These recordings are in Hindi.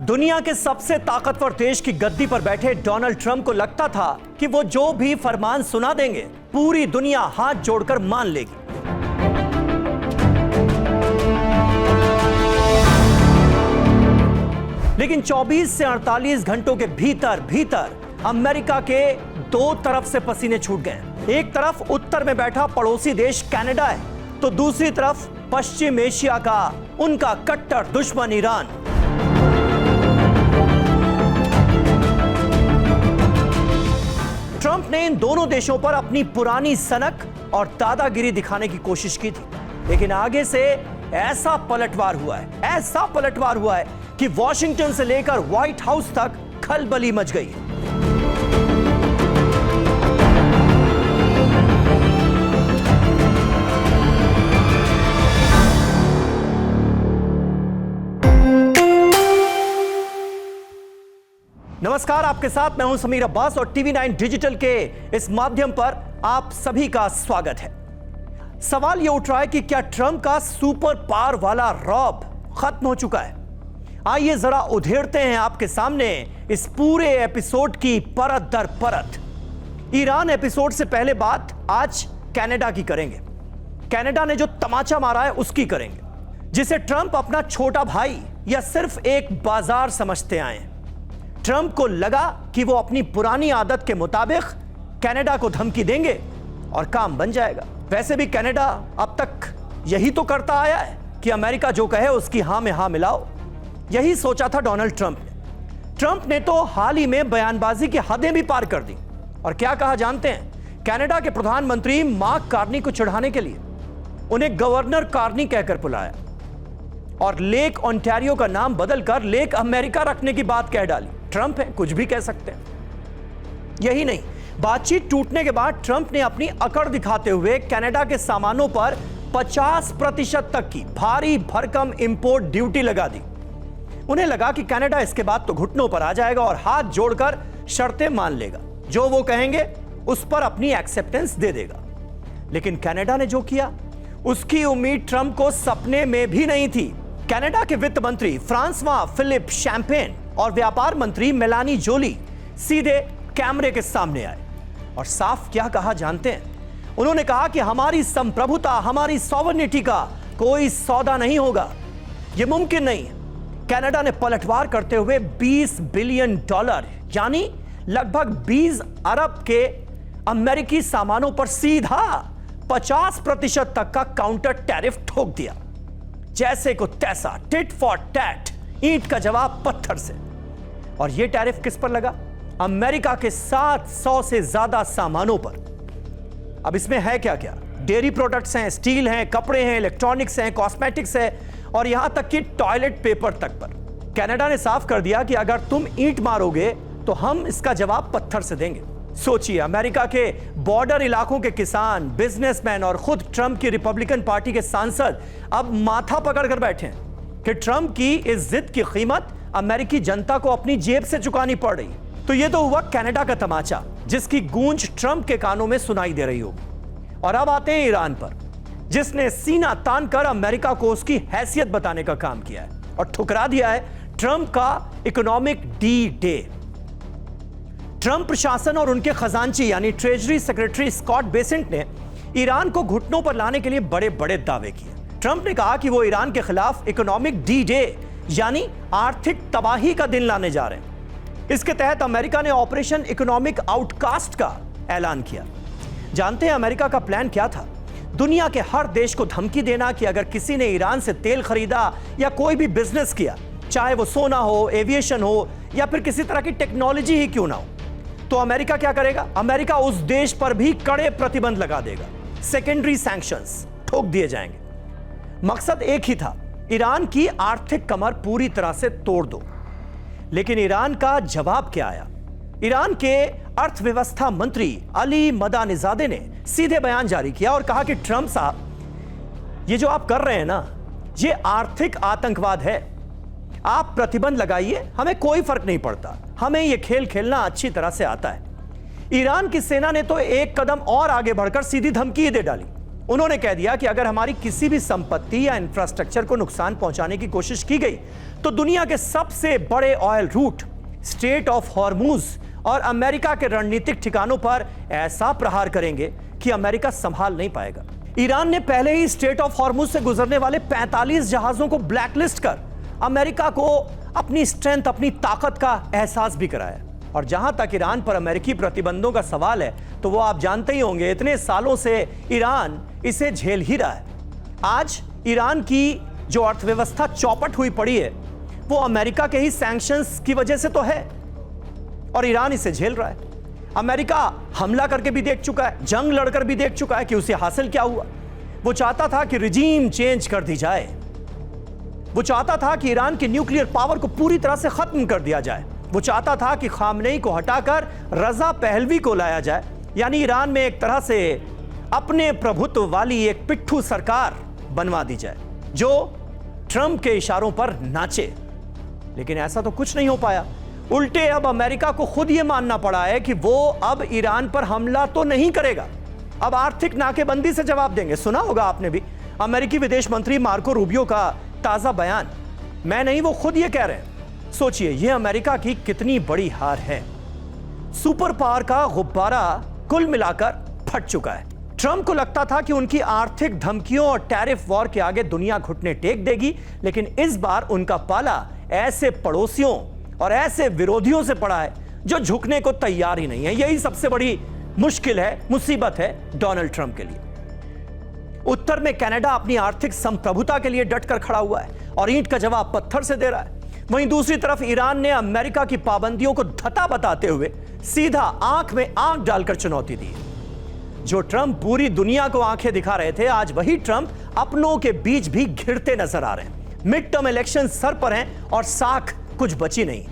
दुनिया के सबसे ताकतवर देश की गद्दी पर बैठे डोनाल्ड ट्रंप को लगता था कि वो जो भी फरमान सुना देंगे पूरी दुनिया हाथ जोड़कर मान लेगी। लेकिन 24 से 48 घंटों के भीतर अमेरिका के दो तरफ से पसीने छूट गए। एक तरफ उत्तर में बैठा पड़ोसी देश कनाडा है, तो दूसरी तरफ पश्चिम एशिया का उनका कट्टर दुश्मन ईरान। ट्रंप ने इन दोनों देशों पर अपनी पुरानी सनक और दादागिरी दिखाने की कोशिश की थी, लेकिन आगे से ऐसा पलटवार हुआ है कि वॉशिंगटन से लेकर व्हाइट हाउस तक खलबली मच गई है। नमस्कार, आपके साथ मैं हूं समीर अब्बास और टीवी 9 डिजिटल के इस माध्यम पर आप सभी का स्वागत है। सवाल यह उठ रहा है कि क्या ट्रंप का सुपर पावर वाला रौब खत्म हो चुका है? आइए जरा उधेड़ते हैं आपके सामने इस पूरे एपिसोड की परत दर परत। ईरान एपिसोड से पहले बात आज कनाडा की करेंगे। कनाडा ने जो तमाचा मारा है उसकी करेंगे, जिसे ट्रंप अपना छोटा भाई या सिर्फ एक बाजार समझते आए हैं। ट्रंप को लगा कि वो अपनी पुरानी आदत के मुताबिक कनाडा को धमकी देंगे और काम बन जाएगा। वैसे भी कनाडा अब तक यही तो करता आया है कि अमेरिका जो कहे उसकी हां में हां मिलाओ। यही सोचा था डोनाल्ड ट्रंप ने। ट्रंप ने तो हाल ही में बयानबाजी की हदें भी पार कर दी और क्या कहा जानते हैं? कनाडा के प्रधानमंत्री मार्क कार्नी को चिढ़ाने के लिए उन्हें गवर्नर कार्नी कहकर बुलाया और लेक ओंटारियो का नाम बदलकर लेक अमेरिका रखने की बात कह डाली। ट्रंप है, कुछ भी कह सकते हैं। यही नहीं, बातचीत टूटने के बाद ट्रंप ने अपनी अकड़ दिखाते हुए कनाडा के सामानों पर 50% तक की भारी भरकम इंपोर्ट ड्यूटी लगा दी। उन्हें लगा कि कनाडा इसके बाद तो घुटनों पर आ जाएगा और हाथ जोड़कर शर्तें मान लेगा, जो वो कहेंगे उस पर अपनी एक्सेप्टेंस दे देगा। लेकिन कनाडा ने जो किया उसकी उम्मीद ट्रंप को सपने में भी नहीं थी। कनाडा के वित्त मंत्री फ्रांसवा फिलिप शैंपेन और व्यापार मंत्री मेलानी जोली सीधे कैमरे के सामने आए और साफ क्या कहा जानते हैं? उन्होंने कहा कि हमारी संप्रभुता, हमारी सॉवरेनिटी का कोई सौदा नहीं होगा, यह मुमकिन नहीं है। कनाडा ने पलटवार करते हुए $20 बिलियन यानी लगभग 20 अरब के अमेरिकी सामानों पर सीधा 50% तक का काउंटर टैरिफ ठोक दिया। जैसे को तैसा, टिट फॉर टैट, ईंट का जवाब पत्थर से। और यह टैरिफ किस पर लगा? अमेरिका के 700 से ज्यादा सामानों पर। अब इसमें है क्या क्या? डेयरी प्रोडक्ट्स हैं, स्टील हैं, कपड़े हैं, इलेक्ट्रॉनिक्स हैं, कॉस्मेटिक्स है और यहां तक कि टॉयलेट पेपर तक पर। कनाडा ने साफ कर दिया कि अगर तुम ईंट मारोगे तो हम इसका जवाब पत्थर से देंगे। सोचिए, अमेरिका के बॉर्डर इलाकों के किसान, बिजनेसमैन और खुद ट्रंप की रिपब्लिकन पार्टी के सांसद अब माथा पकड़कर बैठे हैं कि ट्रंप की इस जिद की कीमत अमेरिकी जनता को अपनी जेब से चुकानी पड़ रही। तो यह तो हुआ कनाडा का तमाचा, जिसकी गूंज ट्रंप के कानों में सुनाई दे रही होगी। और अब आते हैं ईरान पर, जिसने सीना तानकर अमेरिका को उसकी हैसियत बताने का काम किया है और ठुकरा दिया है ट्रंप का इकोनॉमिक डी डे। ट्रंप प्रशासन और उनके खजांची यानी ट्रेजरी सेक्रेटरी स्कॉट बेसेंट ने ईरान को घुटनों पर लाने के लिए बड़े बड़े दावे किए। ट्रंप ने कहा कि वो ईरान के खिलाफ इकोनॉमिक डी डे यानी आर्थिक तबाही का दिन लाने जा रहे हैं। इसके तहत अमेरिका ने ऑपरेशन इकोनॉमिक आउटकास्ट का ऐलान किया। जानते हैं अमेरिका का प्लान क्या था? दुनिया के हर देश को धमकी देना कि अगर किसी ने ईरान से तेल खरीदा या कोई भी बिजनेस किया, चाहे वो सोना हो, एविएशन हो या फिर किसी तरह की टेक्नोलॉजी ही क्यों ना हो, तो अमेरिका क्या करेगा? अमेरिका उस देश पर भी कड़े प्रतिबंध लगा देगा। सेकेंडरी सैंक्शंस ठोक दिए जाएंगे। मकसद एक ही था, ईरान की आर्थिक कमर पूरी तरह से तोड़ दो। लेकिन ईरान का जवाब क्या आया? ईरान के अर्थव्यवस्था मंत्री अली मदानिजादे ने सीधे बयान जारी किया और कहा कि ट्रंप साहब, ये जो आप कर रहे हैं ना, ये आर्थिक आतंकवाद है। आप प्रतिबंध लगाइए, हमें कोई फर्क नहीं पड़ता, हमें यह खेल खेलना अच्छी तरह से आता है। ईरान की सेना ने तो एक कदम और आगे बढ़कर सीधी धमकी दे डाली। उन्होंने कह दिया कि अगर हमारी किसी भी संपत्ति या इंफ्रास्ट्रक्चर को नुकसान पहुंचाने की कोशिश की गई तो दुनिया के सबसे बड़े oil route strait of Hormuz और अमेरिका के रणनीतिक ठिकानों पर ऐसा प्रहार करेंगे कि अमेरिका संभाल नहीं पाएगा। ईरान ने पहले ही स्ट्रेट ऑफ हॉर्मूज से गुजरने वाले 45 जहाजों को ब्लैकलिस्ट कर अमेरिका को अपनी स्ट्रेंथ, अपनी ताकत का एहसास भी कराया। और जहां तक ईरान पर अमेरिकी प्रतिबंधों का सवाल है, तो वो आप जानते ही होंगे, इतने सालों से ईरान इसे झेल ही रहा है। आज ईरान की जो अर्थव्यवस्था चौपट हुई पड़ी है, वो अमेरिका के ही सैंक्शंस की वजह से तो है, और ईरान इसे झेल रहा है। अमेरिका हमला करके भी देख चुका है, जंग लड़कर भी देख चुका है कि उसे हासिल क्या हुआ। वो चाहता था कि रिजीम चेंज कर दी जाए, वो चाहता था कि ईरान की न्यूक्लियर पावर को पूरी तरह से खत्म कर दिया जाए, वो चाहता था कि खामनेई को हटाकर रजा पहलवी को लाया जाए, यानी ईरान में एक तरह से अपने प्रभुत्व वाली एक पिट्ठू सरकार बनवा दी जाए जो ट्रंप के इशारों पर नाचे। लेकिन ऐसा तो कुछ नहीं हो पाया। उल्टे अब अमेरिका को खुद यह मानना पड़ा है कि वो अब ईरान पर हमला तो नहीं करेगा, अब आर्थिक नाकेबंदी से जवाब देंगे। सुना होगा आपने भी अमेरिकी विदेश मंत्री मार्को रूबियो का ताजा बयान, मैं नहीं वो खुद ये कह रहे हैं। सोचिए, यह अमेरिका की कितनी बड़ी हार है। सुपर पावर का गुब्बारा कुल मिलाकर फट चुका है। ट्रंप को लगता था कि उनकी आर्थिक धमकियों और टैरिफ वॉर के आगे दुनिया घुटने टेक देगी, लेकिन इस बार उनका पाला ऐसे पड़ोसियों और ऐसे विरोधियों से पड़ा है जो झुकने को तैयार ही नहीं है। यही सबसे बड़ी मुश्किल है, मुसीबत है डोनाल्ड ट्रंप के लिए। उत्तर में कनाडा अपनी आर्थिक संप्रभुता के लिए डटकर खड़ा हुआ है और ईंट का जवाब पत्थर से दे रहा है। वहीं दूसरी तरफ ईरान ने अमेरिका की पाबंदियों को धता बताते हुए सीधा आंख में आंख डालकर चुनौती दी। जो ट्रंप पूरी दुनिया को आंखें दिखा रहे थे, आज वही ट्रंप अपनों के बीच भी घिरते नजर आ रहे हैं। मिड टर्म इलेक्शन सर पर हैं और साख कुछ बची नहीं,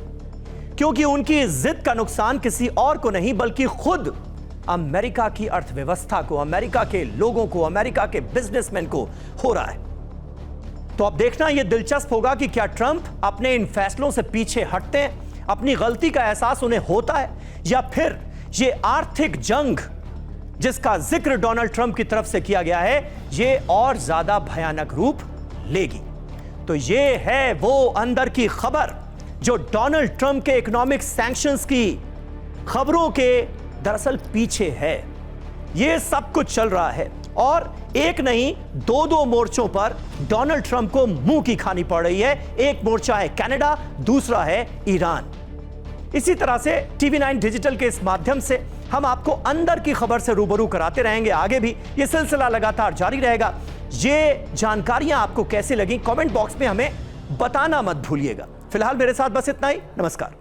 क्योंकि उनकी जिद का नुकसान किसी और को नहीं बल्कि खुद अमेरिका की अर्थव्यवस्था को, अमेरिका के लोगों को, अमेरिका के बिजनेसमैन को हो रहा है। तो अब देखना यह दिलचस्प होगा कि क्या ट्रंप अपने इन फैसलों से पीछे हटते हैं, अपनी गलती का एहसास उन्हें होता है, या फिर यह आर्थिक जंग जिसका जिक्र डोनाल्ड ट्रंप की तरफ से किया गया है, यह और ज्यादा भयानक रूप लेगी। तो यह है वो अंदर की खबर जो डोनाल्ड ट्रंप के इकोनॉमिक सैंक्शंस की खबरों के दरअसल पीछे है। यह सब कुछ चल रहा है और एक नहीं, दो मोर्चों पर डोनाल्ड ट्रंप को मुंह की खानी पड़ रही है। एक मोर्चा है कनाडा, दूसरा है ईरान। इसी तरह से TV9 डिजिटल के इस माध्यम से हम आपको अंदर की खबर से रूबरू कराते रहेंगे। आगे भी यह सिलसिला लगातार जारी रहेगा। ये जानकारियां आपको कैसी लगी, कमेंट बॉक्स में हमें बताना मत भूलिएगा। फिलहाल मेरे साथ बस इतना ही। नमस्कार।